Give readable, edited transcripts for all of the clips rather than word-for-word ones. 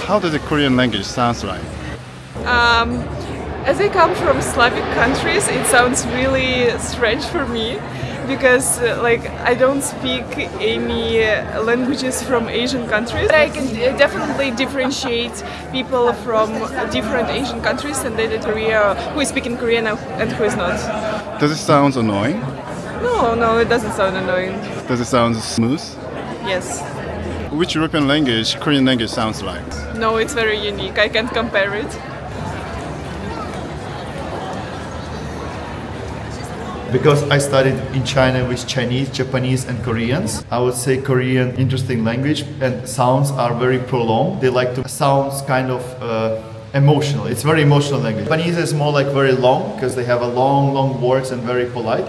How does the Korean language sounds like? As I come from Slavic countries, it sounds really strange for me because I don't speak any languages from Asian countries. But I can definitely differentiate people from different Asian countries and then Korea who is speaking Korean and who is not. Does it sound annoying? No, it doesn't sound annoying. Does it sound smooth? Yes. Which European language Korean language sounds like? No, it's very unique. I can't compare it. Because I studied in China with Chinese, Japanese and Koreans, I would say Korean interesting language and sounds are very prolonged. They like to sounds kind of emotional. It's very emotional language. Japanese is more like very long because they have a long words and very polite.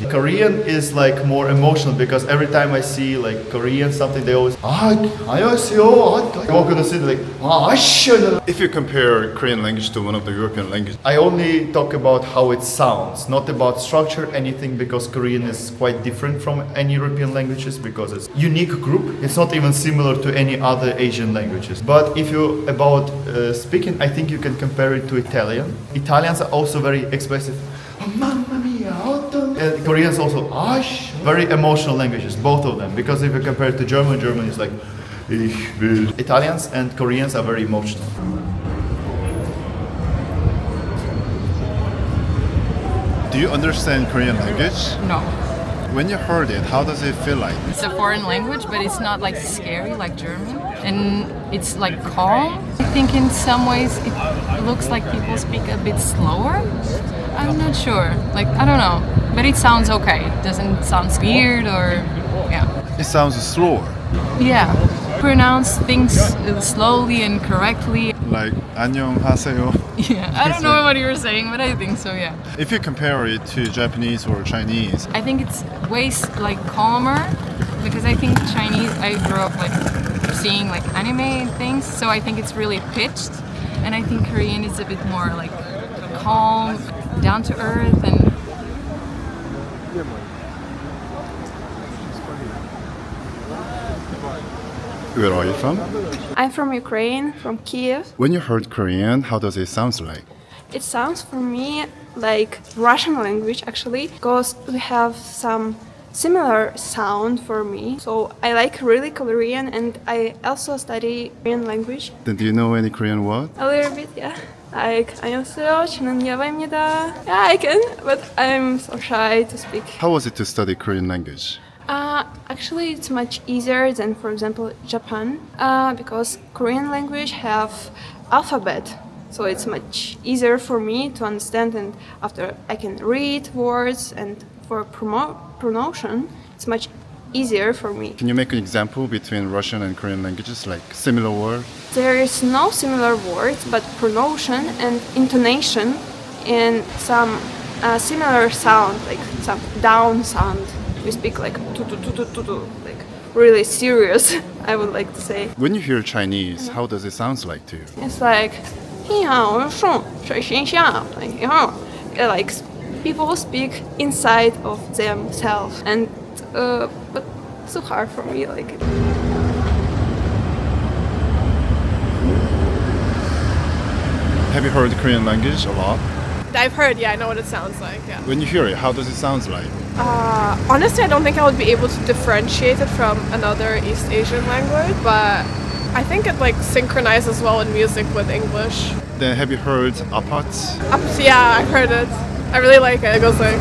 Korean is like more emotional because every time I see like Korean something they always 안녕하세요. Walk on the city like If you compare Korean language to one of the European languages, I only talk about how it sounds, not about structure, anything, because Korean is quite different from any European languages because it's unique group. It's not even similar to any other Asian languages. But if you about speaking, I think you can compare it to Italian. Italians are also very expressive. Mamma mia, and Koreans also very emotional languages, both of them. Because if you compare it to German, German is like ich will. Italians and Koreans are very emotional. do you understand Korean language? No. When you heard it, how does it feel like? It's a foreign language, but it's not like scary like German. And it's like calm. I think in some ways it looks like people speak a bit slower. I'm not sure. I don't know. But it sounds okay. It doesn't sound weird or, yeah. It sounds slower. Yeah. Pronounce things slowly and correctly. Like 안녕하세요. Yeah. I don't know what you were saying, but I think so, yeah. If you compare it to Japanese or Chinese, I think it's way calmer because I think Chinese, I grew up seeing anime and things, so I think it's really pitched, and I think Korean is a bit more calm, down to earth, and where are you from? I'm from Ukraine, from Kiev. When you heard Korean, how does it sound like? It sounds for me like Russian language actually, because we have some similar sound for me. So I like really Korean, and I also study Korean language. Then do you know any Korean word? A little bit, yeah. Like 안녕하세요, 저는 야바입니다. Yeah, I can, but I'm so shy to speak. How was it to study Korean language? Actually, it's much easier than, for example, Japan, because Korean language have alphabet, so it's much easier for me to understand. And after I can read words, and for pronunciation, it's much easier for me. Can you make an example between Russian and Korean languages, like similar word? There is no similar words, but pronunciation and intonation, and some similar sound, like some down sound. We speak like really serious, I would like to say. When you hear Chinese, how does it sound like to you? It's like, like people speak inside of themselves, and but it's so hard for me. Have you heard Korean language a lot? I've heard, yeah, I know what it sounds like, yeah. When you hear it, how does it sound like? Honestly, I don't think I would be able to differentiate it from another East Asian language, but I think it synchronizes well in music with English. Then have you heard apat? Yeah, I've heard it. I really like it. It goes up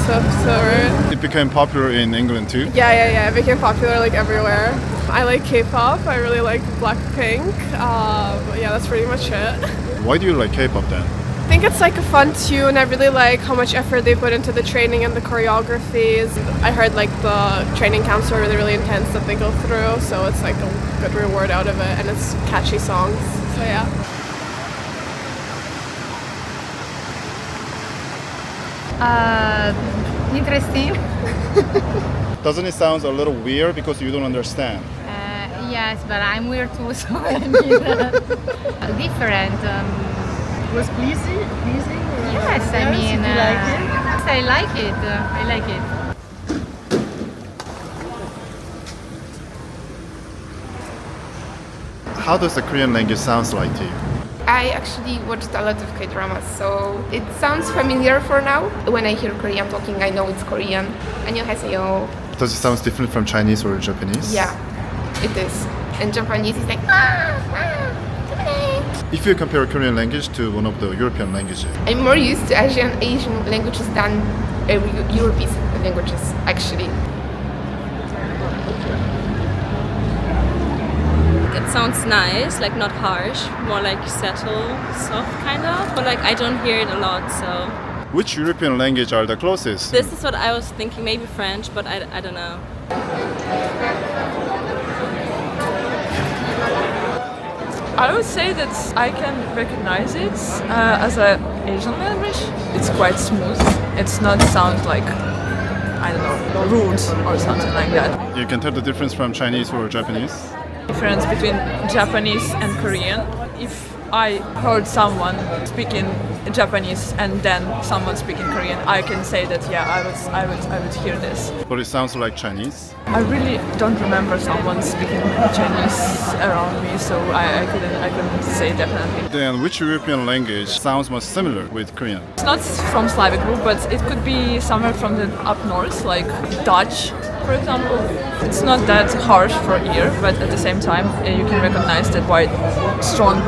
to right? It became popular in England too? Yeah. It became popular everywhere. I like K-pop. I really like Blackpink. Yeah, that's pretty much it. Why do you like K-pop then? I think it's a fun tune. I really like how much effort they put into the training and the choreographies. I heard the training camps are really intense that they go through, so it's a good reward out of it, and it's catchy songs. So yeah. Interesting. Doesn't it sound a little weird because you don't understand? Yes, but I'm weird too, so I need different. Was pleasing? Yes, I mean, Did you like it? I like it. How does the Korean language sounds like to you? I actually watched a lot of K-dramas, so it sounds familiar for now. When I hear Korean talking, I know it's Korean. 안녕하세요. Does it sound different from Chinese or Japanese? Yeah, it is. And Japanese is like If you compare Korean language to one of the European languages, I'm more used to Asian languages than European languages, actually. It sounds nice, like not harsh, more like settle, soft kind of, but like I don't hear it a lot, so. which European language are the closest? This is what I was thinking, maybe French, but I don't know. I would say that I can recognize it as an Asian language. It's quite smooth. It's not sound like, I don't know, rude or something like that. You can tell the difference from Chinese or Japanese? Difference between Japanese and Korean. If I heard someone speaking Japanese and then someone speaking Korean, I can say that yeah, I would hear this. But it sounds like Chinese. I really don't remember someone speaking Chinese around me, so I couldn't say definitely. Then which European language sounds most similar with Korean? It's not from Slavic group, but it could be somewhere from the up north, like Dutch, for example. It's not that harsh for ear, but at the same time, you can recognize that quite strong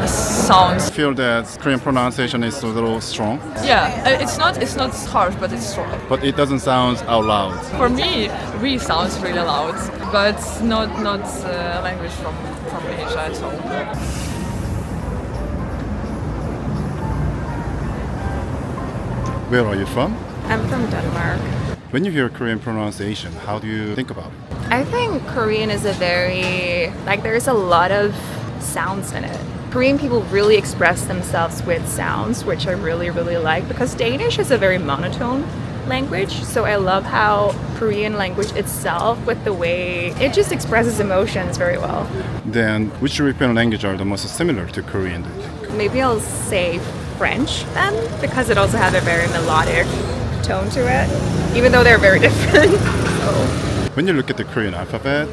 sounds. I feel that Korean pronunciation is a little strong, Yeah, it's not harsh, but it's strong. but it doesn't sound out loud. For me, "we" sounds really loud, but not language from Asia at all. Where are you from? I'm from Denmark. When you hear Korean pronunciation, how do you think about it? I think Korean is a very, there's a lot of sounds in it. Korean people really express themselves with sounds, which I really, really like, because Danish is a very monotone language. So I love how Korean language itself, with the way it just expresses emotions very well. Then which European language are the most similar to Korean, do you think? Maybe I'll say French then, because it also has a very melodic tone to it, even though they're very different. So. When you look at the Korean alphabet,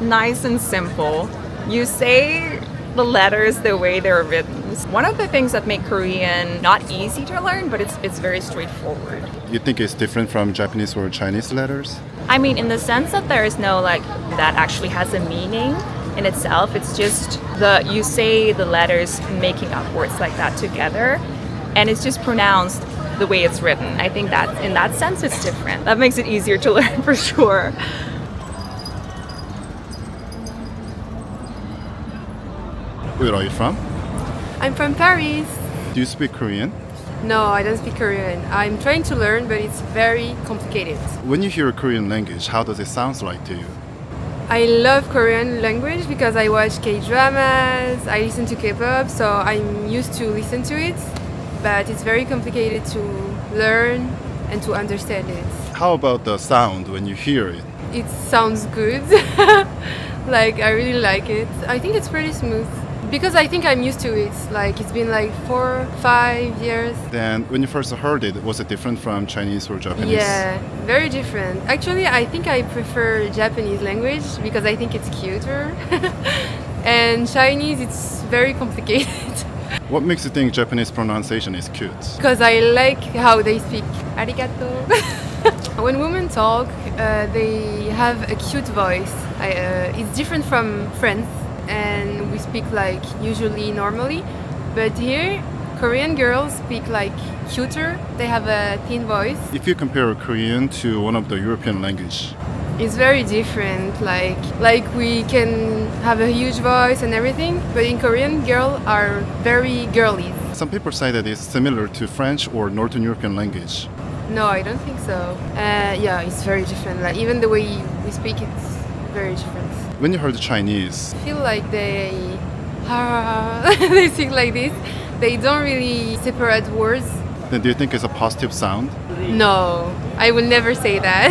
Nice and simple. You say the letters the way they're written. One of the things that make Korean not easy to learn, but it's very straightforward. you think it's different from Japanese or Chinese letters? I mean, in the sense that there is no that actually has a meaning in itself. It's just you say the letters making up words like that together, and it's just pronounced the way it's written. I think that in that sense it's different. That makes it easier to learn for sure. Where are you from? I'm from Paris. Do you speak Korean? No, I don't speak Korean. I'm trying to learn, but it's very complicated. When you hear a Korean language, how does it sound like to you? I love Korean language because I watch K-dramas, I listen to K-pop, so I'm used to listen to it, but it's very complicated to learn and to understand it. How about the sound when you hear it? It sounds good. I really like it. I think it's pretty smooth. Because I think I'm used to it. It's been 4-5 years. Then when you first heard it, was it different from Chinese or Japanese? Yeah, very different. Actually, I think I prefer Japanese language because I think it's cuter. And Chinese, it's very complicated. What makes you think Japanese pronunciation is cute? Because I like how they speak. Arigato. When women talk, they have a cute voice. It's different from French, and we speak usually normally. But here, Korean girls speak cuter. They have a thin voice. If you compare Korean to one of the European language, it's very different. We can have a huge voice and everything, but in Korean, girls are very girly. some people say that it's similar to French or Northern European language. No, I don't think so. Yeah, it's very different. Even the way we speak, it's very different. When you heard Chinese, I feel like they they speak like this. They don't really separate words. then do you think it's a positive sound? No, I will never say that.